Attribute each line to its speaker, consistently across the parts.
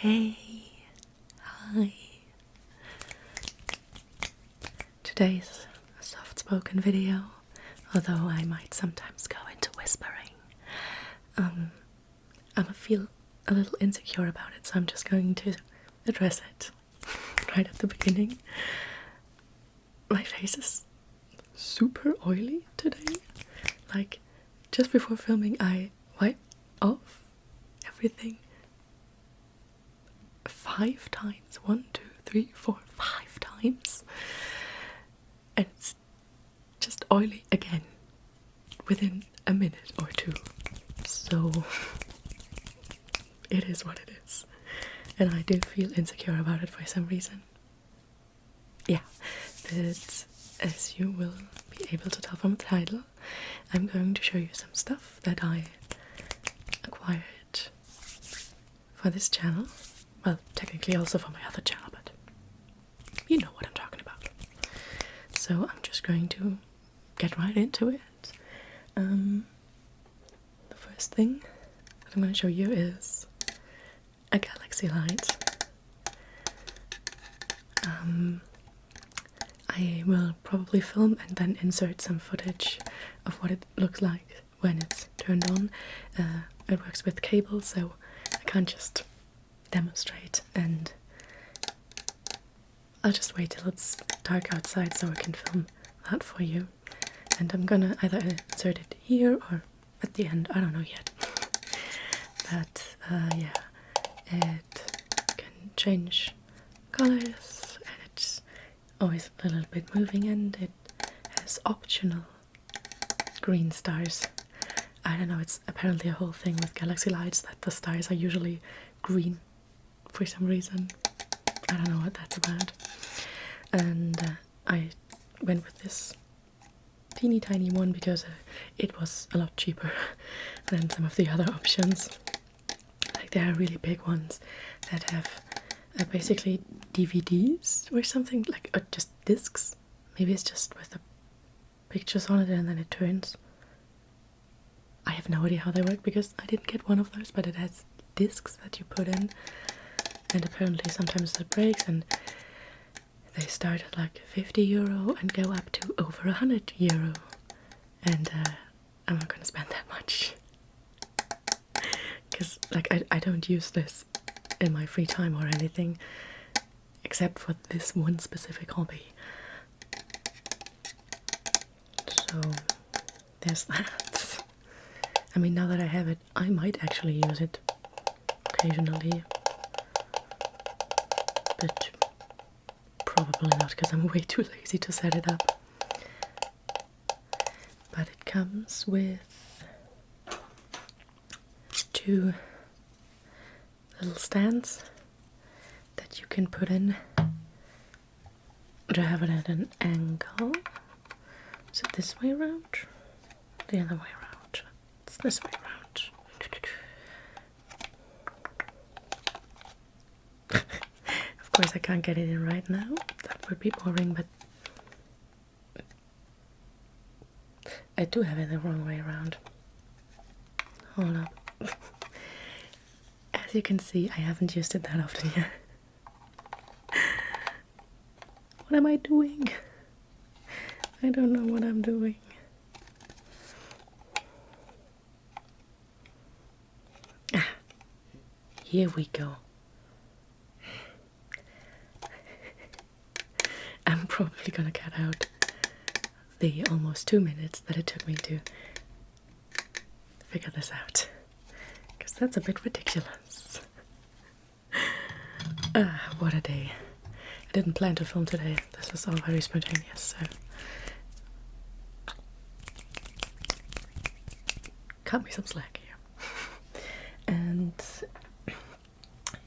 Speaker 1: Hey, hi. Today's a soft-spoken video, although I might sometimes go into whispering. I feel a little insecure about it, so I'm just going to address it right at the beginning. My face is super oily today. Like, just before filming, I wipe off everything 5 times. 1, 2, 3, 4, 5 times. And it's just oily again within a minute or two. So it is what it is. And I do feel insecure about it for some reason. Yeah, but as you will be able to tell from the title, I'm going to show you some stuff that I acquired for this channel. Well, technically also for my other channel, but you know what I'm talking about. So I'm just going to get right into it. The first thing that I'm going to show you is a galaxy light. I will probably film and then insert some footage of what it looks like when it's turned on. It works with cable, so I can't just demonstrate, and I'll just wait till it's dark outside so I can film that for you. And I'm gonna either insert it here or at the end, I don't know yet. But yeah, it can change colors, and it's always a little bit moving, and it has optional green stars. I don't know, it's apparently a whole thing with galaxy lights that the stars are usually green for some reason. I don't know what that's about. And I went with this teeny tiny one because it was a lot cheaper than some of the other options. Like, there are really big ones that have basically DVDs or something, like, or just discs. Maybe it's just with the pictures on it and then it turns. I have no idea how they work because I didn't get one of those, but it has discs that you put in, and apparently sometimes it breaks, and they start at like €50 and go up to over €100, and I'm not gonna spend that much because, like, I don't use this in my free time or anything except for this one specific hobby. So there's that. I mean, now that I have it, I might actually use it occasionally, but probably not because I'm way too lazy to set it up. But it comes with 2 little stands that you can put in to have it at an angle. Is it this way around? The other way around. It's this way around. Of course I can't get it in right now. That would be boring, but I do have it the wrong way around. Hold up. As you can see, I haven't used it that often yet. What am I doing? I don't know what I'm doing. Ah, here we go. I'm probably gonna cut out the almost 2 minutes that it took me to figure this out, because that's a bit ridiculous. What a day. I didn't plan to film today. This was all very spontaneous, so cut me some slack here. And it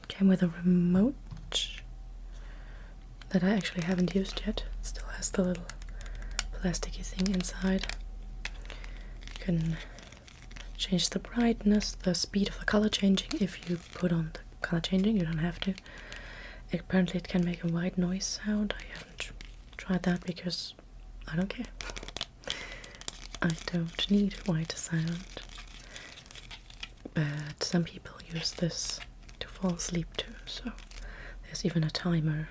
Speaker 1: came with a remote that I actually haven't used yet. It still has the little plasticky thing inside. You can change the brightness, the speed of the color changing if you put on the color changing. You don't have to. Apparently it can make a white noise sound. I haven't tried that because I don't care. I don't need white sound. But some people use this to fall asleep to, so there's even a timer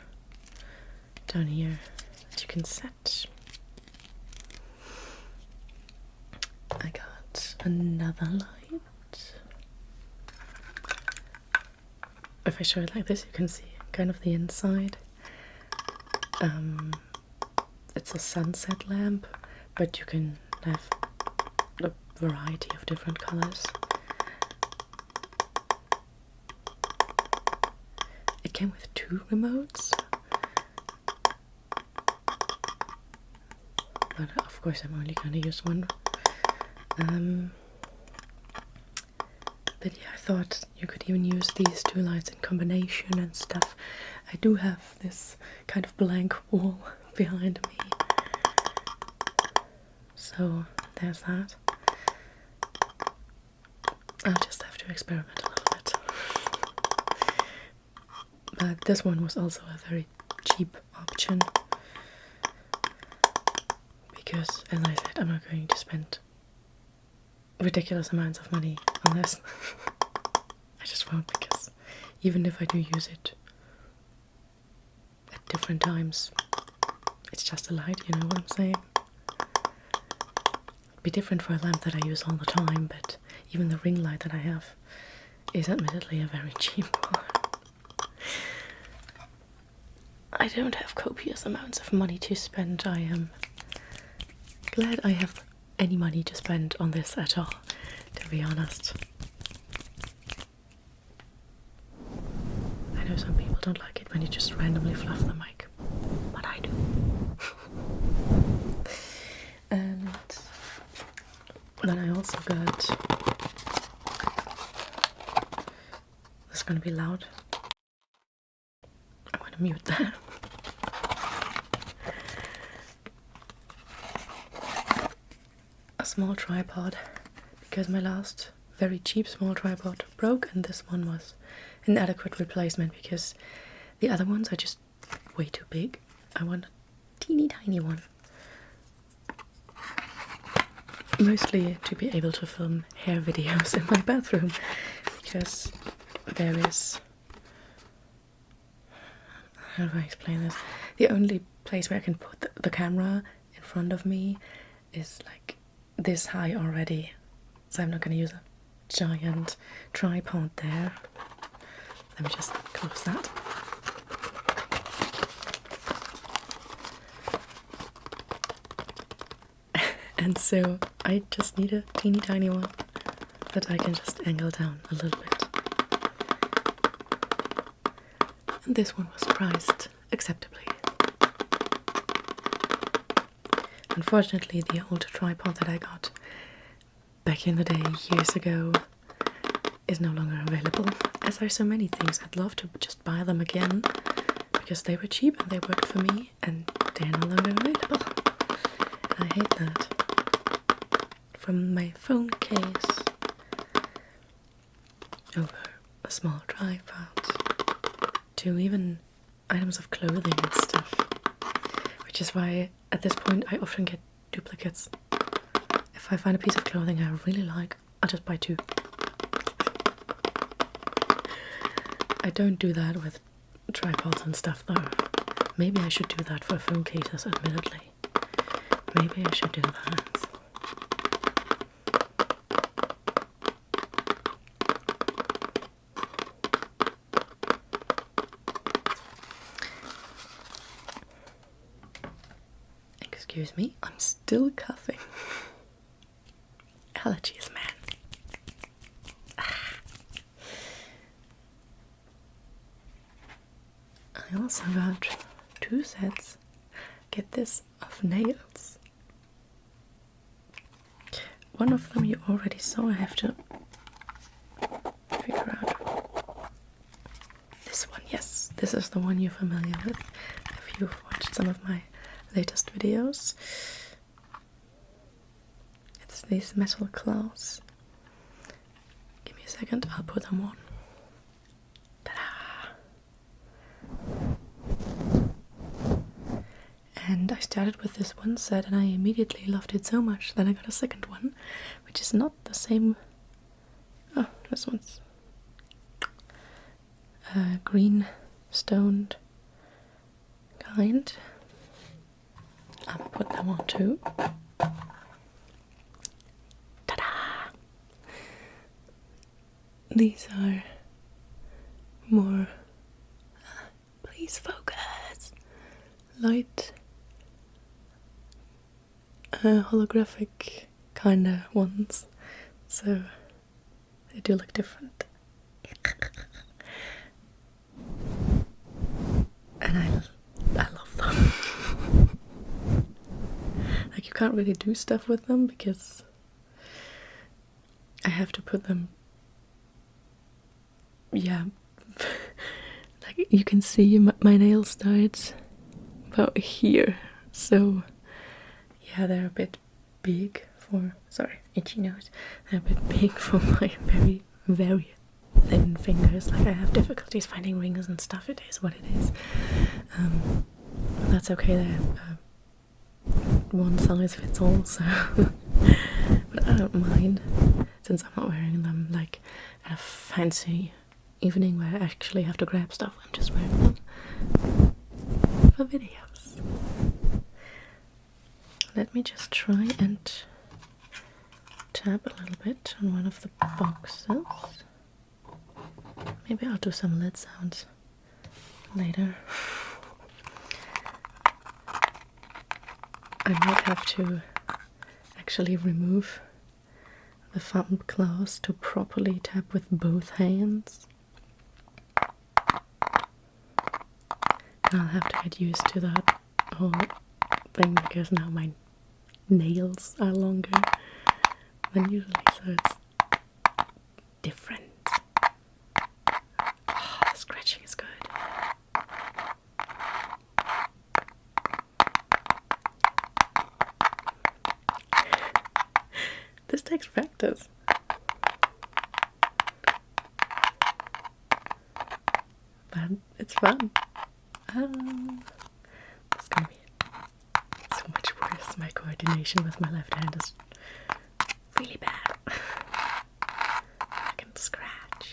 Speaker 1: down here that you can set. I got another light. If I show it like this, you can see kind of the inside. It's a sunset lamp, but you can have a variety of different colors. It came with 2 remotes, but of course I'm only going to use one. But yeah, I thought you could even use these 2 lights in combination and stuff. I do have this kind of blank wall behind me, so there's that. I'll just have to experiment a little bit. But this one was also a very cheap option, because, as I said, I'm not going to spend ridiculous amounts of money on this. I just won't, because even if I do use it at different times, it's just a light, you know what I'm saying? It'd be different for a lamp that I use all the time, but even the ring light that I have is admittedly a very cheap one. I don't have copious amounts of money to spend. I am glad I have any money to spend on this at all, to be honest. I know some people don't like it when you just randomly fluff the mic, but I do. And then I also got, this is going to be loud, I'm going to mute that. A small tripod, because my last very cheap small tripod broke, and this one was an adequate replacement because the other ones are just way too big. I want a teeny tiny one, mostly to be able to film hair videos in my bathroom, because there is, how do I explain this, the only place where I can put the camera in front of me is like this high already, so I'm not going to use a giant tripod there. Let me just close that. And so I just need a teeny tiny one that I can just angle down a little bit. And this one was priced acceptably. Unfortunately, the old tripod that I got back in the day, years ago, is no longer available. As there are so many things, I'd love to just buy them again, because they were cheap and they worked for me, and they're no longer available. And I hate that. From my phone case, over a small tripod, to even items of clothing and stuff. Which is why, at this point, I often get duplicates. If I find a piece of clothing I really like, I'll just buy 2. I don't do that with tripods and stuff, though. Maybe I should do that for phone cases, admittedly. Maybe I should do that. Excuse me, I'm still coughing. Allergies, man. I also got 2 sets, get this, of nails. One of them you already saw. I have to figure out. This one, yes, this is the one you're familiar with if you've watched some of my latest videos. It's these metal claws. Give me a second, I'll put them on. Ta-da! And I started with this one set and I immediately loved it so much that I got a second one, which is not the same. Oh, this one's green stoned kind. I'll put them on too. Ta-da! These are more, please focus, light, holographic kind of ones, so they do look different. And I love them. Like, you can't really do stuff with them because I have to put them, yeah, like you can see my nail starts about here, so yeah, they're a bit big for, sorry, itchy nose, they're a bit big for my very, very thin fingers. Like, I have difficulties finding rings and stuff. It is what it is. That's okay, they're one size fits all, so but I don't mind, since I'm not wearing them like at a fancy evening where I actually have to grab stuff. I'm just wearing them for videos. Let me just try and tap a little bit on one of the boxes. Maybe I'll do some lid sounds later. I might have to actually remove the thumb claws to properly tap with both hands. And I'll have to get used to that whole thing because now my nails are longer than usually, so it's different. Oh, the scratching is good. This takes practice. But it's fun. It's gonna be so much worse. My coordination with my left hand is really bad. I can scratch.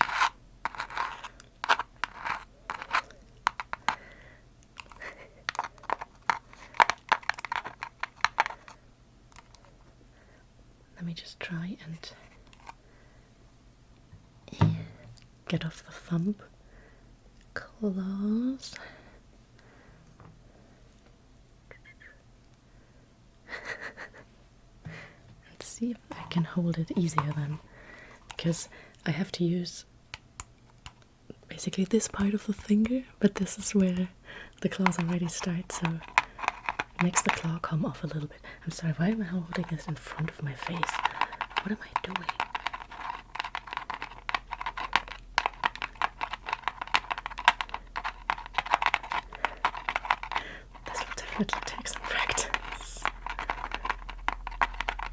Speaker 1: Let me just try and get off the thumb claws. And see if I can hold it easier then, because I have to use basically this part of the finger, but this is where the claws already start, so it makes the claw come off a little bit. I'm sorry, why am I holding this in front of my face? What am I doing? This will definitely take some practice,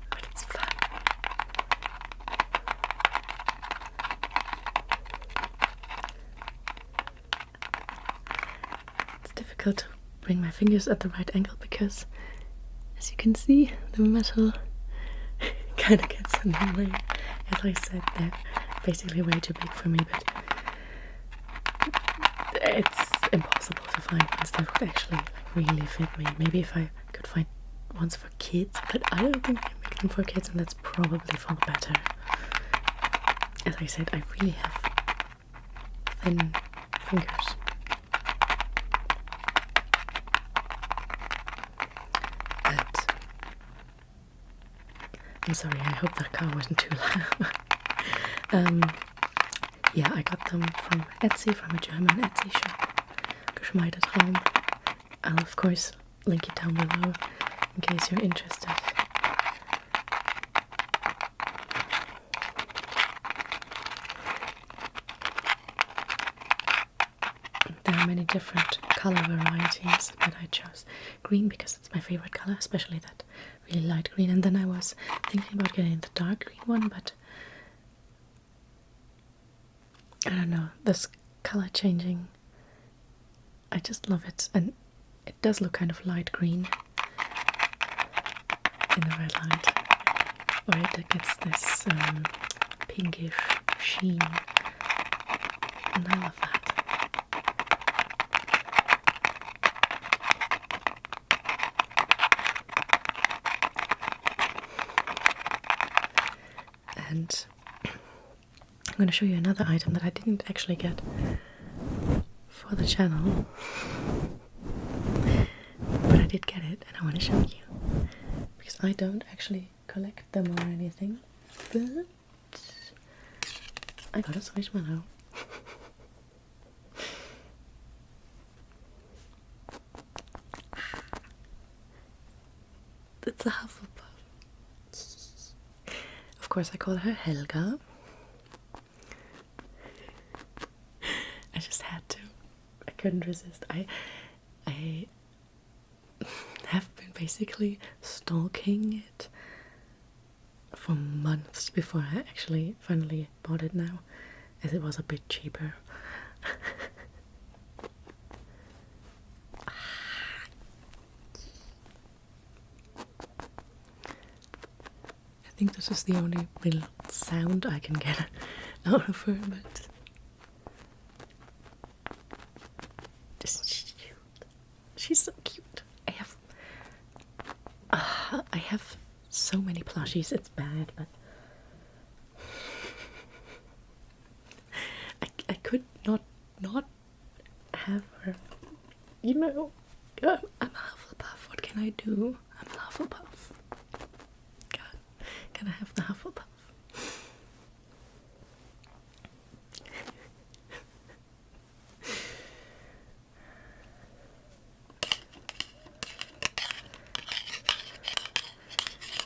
Speaker 1: but it's fun. It's difficult to bring my fingers at the right angle because, as you can see, the metal kind of gets in the way. As I said, they're basically way too big for me, but it's impossible to find ones that would actually really fit me. Maybe if I could find ones for kids, but I don't think they make them for kids, and that's probably for the better. As I said, I really have thin fingers. But I'm sorry, I hope that car wasn't too loud. Yeah, I got them from Etsy, from a German Etsy shop, Geschmeidet Raum. I'll of course link it down below in case you're interested. There are many different color varieties, but I chose green because it's my favorite color, especially that really light green. And then I was thinking about getting the dark green one, but I don't know, this color changing, I just love it, and it does look kind of light green in the red light, or it gets this pinkish sheen, and I love that. And I'm going to show you another item that I didn't actually get for the channel, but I did get it and I want to show you, because I don't actually collect them or anything, but I got a squishmallow. It's a Hufflepuff. Of course I call her Helga. I just had to. I couldn't resist. I have been basically stalking it for months before I actually finally bought it now, as it was a bit cheaper. I think this is the only little sound I can get out of her, but she's cute. She's so cute. I have so many plushies. It's bad, but I could not have her. You know, I'm a Hufflepuff. What can I do? I'm a Hufflepuff. Gotta have the Hufflepuff.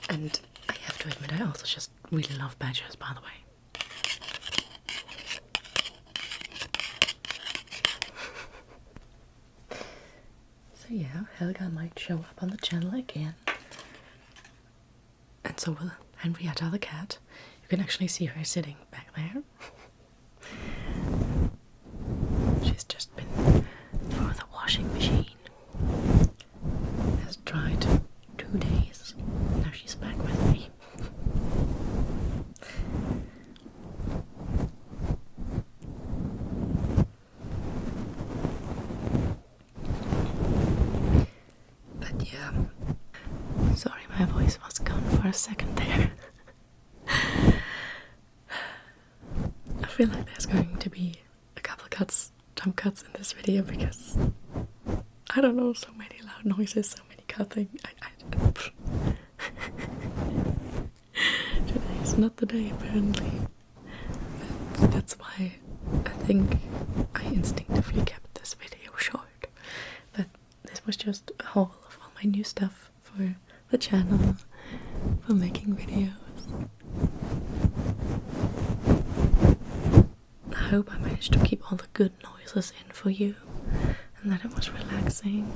Speaker 1: And I have to admit, I also just really love badgers, by the way. So yeah, Helga might show up on the channel again. And so will Henrietta the cat. You can actually see her sitting back there. She's just been through the washing machine. Has dried 2 days. Now she's back with me. But yeah, sorry my voice was gone for a second there. I feel like there's going to be a couple of jump cuts in this video because I don't know, so many loud noises, so many cutting. Today is not the day, apparently. But that's why I think I instinctively kept this video short. But this was just a haul of all my new stuff for the channel, for making videos. I hope I managed to keep all the good noises in for you, and that it was relaxing.